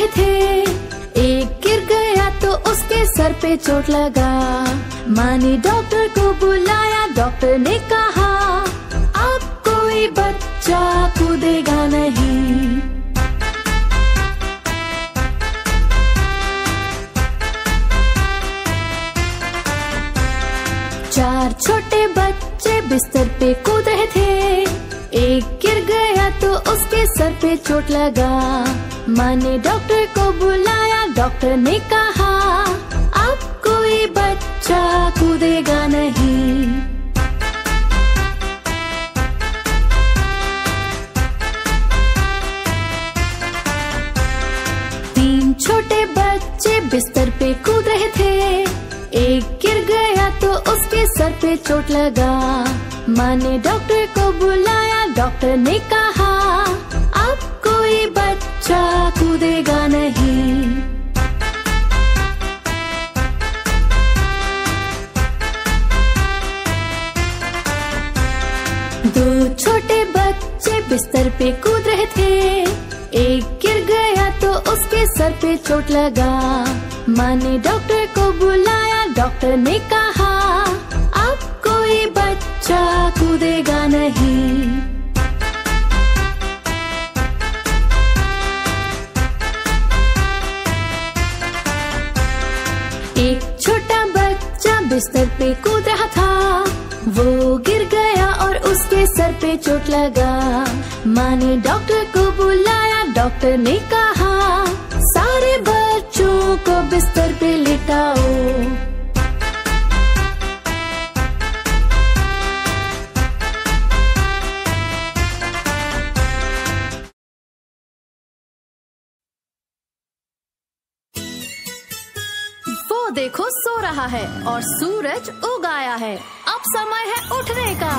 रहे थे। एक गिर गया तो उसके सर पे चोट लगा। माँ ने डॉक्टर को बुलाया, डॉक्टर ने कहा अब कोई बच्चा कूदेगा नहीं। चार छोटे बच्चे बिस्तर पे कूद रहे थे। एक गिर गया तो उसके सर पे चोट लगा। माँ ने डॉक्टर को बुलाया, डॉक्टर ने कहा अब कोई बच्चा कूदेगा नहीं। तीन छोटे बच्चे बिस्तर पे कूद रहे थे। एक गिर गया तो उसके सर पे चोट लगा। माँ ने डॉक्टर को बुलाया, डॉक्टर ने कहा अब कोई बच्चा कूदेगा नहीं। दो छोटे बच्चे बिस्तर पे कूद रहे थे। एक गिर गया तो उसके सर पे चोट लगा। माँ ने डॉक्टर को बुलाया, डॉक्टर ने कहा अब कोई बच्चा कूदेगा नहीं। एक छोटा बच्चा बिस्तर पे कूद रहा था। वो गिर गया और उसके सर पे चोट लगा। माँ ने डॉक्टर को बुलाया, डॉक्टर ने कहा सारे बच्चों को बिस्तर पे लिटाओ। वो देखो सो रहा है और सूरज उग आया है। अब समय है उठने का।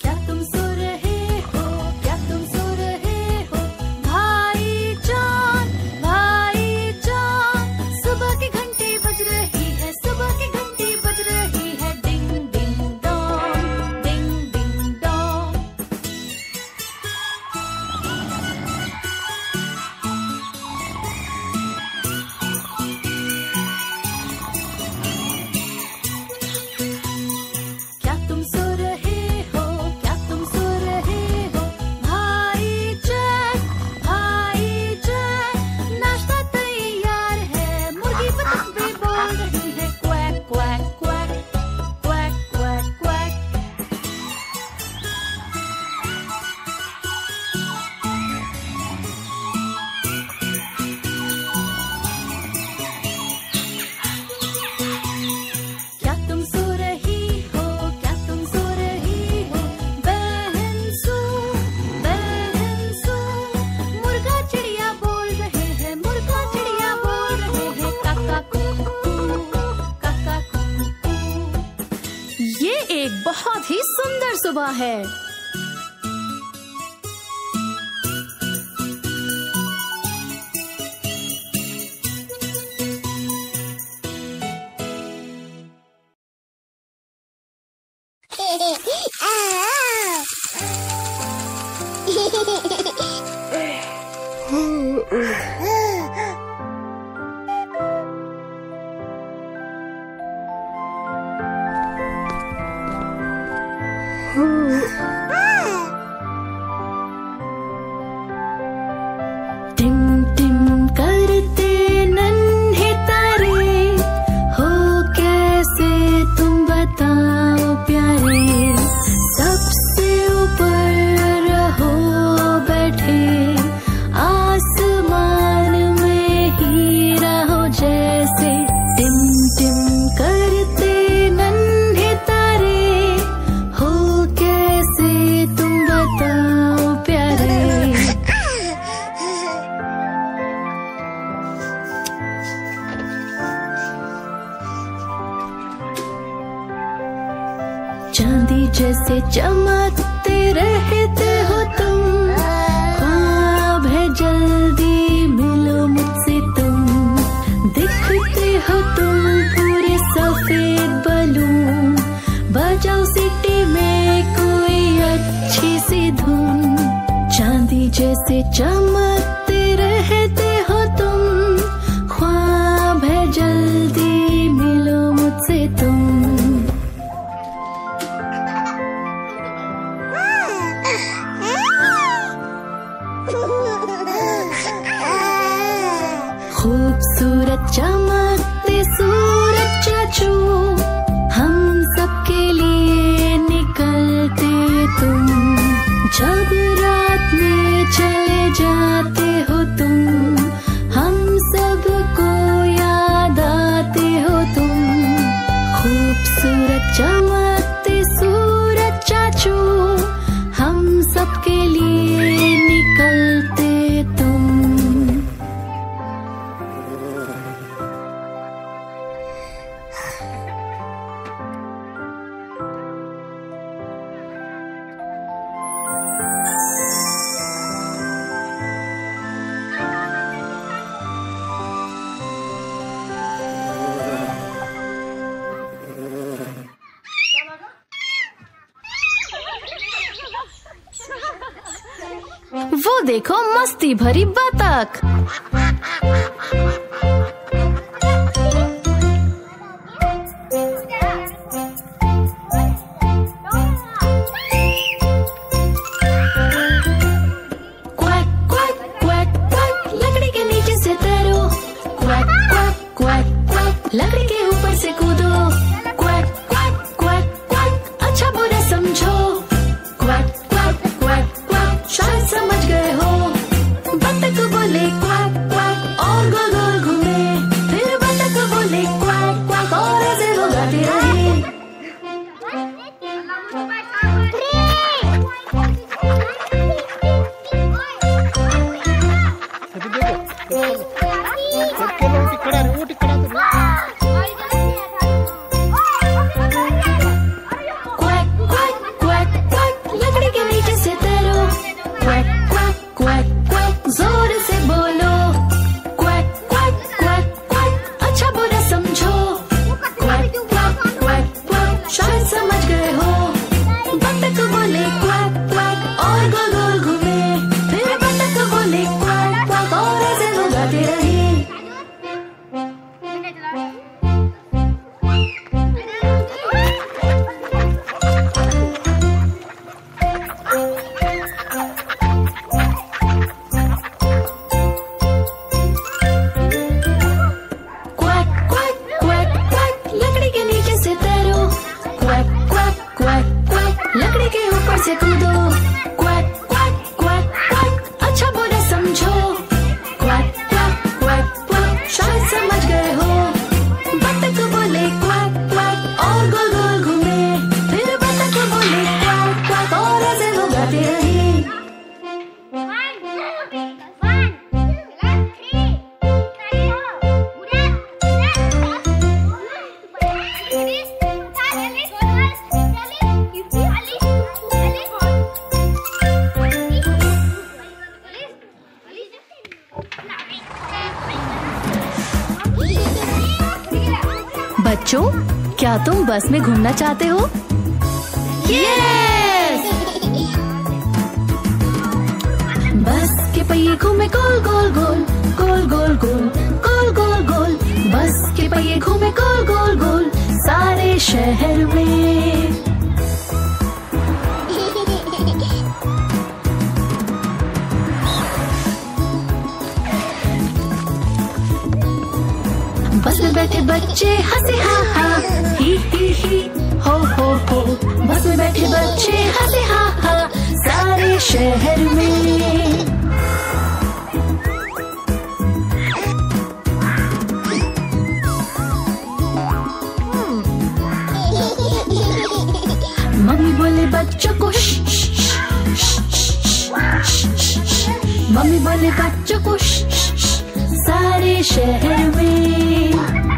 क्या तुम सो रहे हो, क्या तुम सो रहे हो भाई जान, भाई जान। सुबह की घंटी बज रही है, सुबह की घंटी बज रही है। डिंग डिंग डोंग, डिंग डिंग डोंग। क्या तुम सो रहे हो, क्या तुम सो रहे हो भाई जैक, भाई जैक। नाश्ता तैयार है, मुर्गी बतख भी बोल रही है quack quack quack, quack quack quack. क्या तुम सो रही हो, क्या तुम सो रही हो बहन सो, बहन सो। मुर्गा चिड़िया बोल रहे हैं, मुर्गा चिड़िया बोल रहे हैं काका कुकू, काका कुकू। ये एक बहुत ही सुंदर सुबह है। टिम टिम करते नन्हे तारे हो कैसे तुम बताओ प्यारे। सबसे ऊपर रहो बैठे, आसमान में ही रहो जैसे। टिम टिम करते नन्हे तारे हो कैसे तुम बताओ प्यारे। चांदी जैसे चमकते रहते हो तुम, ख्वाब है जल्दी मिलो मुझसे तुम। दिखते हो तुम पूरे सफेद बलून, बजाओ सिटी में कोई अच्छी सी धुन। जैसे चमकते रहते हो तुम, ख्वाब है जल्दी मिलो मुझसे तुम। खूबसूरत चमकते सूरज चाचू, हम सबके लिए निकलते तुम। जब रात में चले जाते हो तुम, हम सबको याद आते हो तुम। खूबसूरत चमकते सूरज चाचू, हम सबके लिए निकलते तुम। वो देखो मस्ती भरी बतख। क्वैक क्वैक क्वैक क्वैक, लकड़ी के नीचे से तैरो। क्वैक क्वैक क्वैक क्वैक, लकड़ी के ऊपर से कूदो। क्वैक क्वैक क्वैक क्वैक, अच्छा बुरा समझो। क्वैक क्वैक क्वैक क्वैक, शायद समझ गए हो। बतख बोले क्वैक क्वैक और गोल गोल घूमे, फिर बतख बोले क्वैक क्वैक और ऐसे वो गाते रहे। क्वैक क्वैक क्वैक क्वैक, लकड़ी के नीचे से तैरो। क्वैक क्वैक क्वैक क्वैक, जोर से बोलो। क्वैक क्वैक क्वैक क्वैक, अच्छा बुरा समझो। क्वैक क्वैक क्वैक क्वैक, शायद समझ गए हो। बतख बोले क्वैक क्वैक और गोल गोल घूमे, फिर बतख बोले क्वैक क्वैक और ऐसे वो गाते रहे। क्वैक क्वैक क्वैक क्वैक, लकड़ी के नीचे से तैरो। क्वैक क्वैक क्वैक क्वैक, लकड़ी के ऊपर से कूदो। क्वैक क्वैक क्वैक क्वैक, अच्छा बुरा समझो। क्वैक क्वैक क्वैक क्वैक, शायद समझ गए हो। बतख बोले क्वैक क्वैक और गोल गोल घूमे, फिर बतख बोले क्वैक क्वैक और ऐसे वो गाते रहे। बच्चों, क्या तुम बस में घूमना चाहते हो? यस! बस के पहिए घूमे गोल गोल गोल, गोल गोल गोल, गोल गोल गोल। बस के पहिए घूमे गोल गोल गोल, सारे शहर में। बस में बैठे बच्चे हंसे हा हा, ही हो हो। बस में बैठे बच्चे हंसे हा हा, सारे शहर में। मम्मी बोले बच्चों को श, मम्मी बोले बच्चों को सारे शहर में।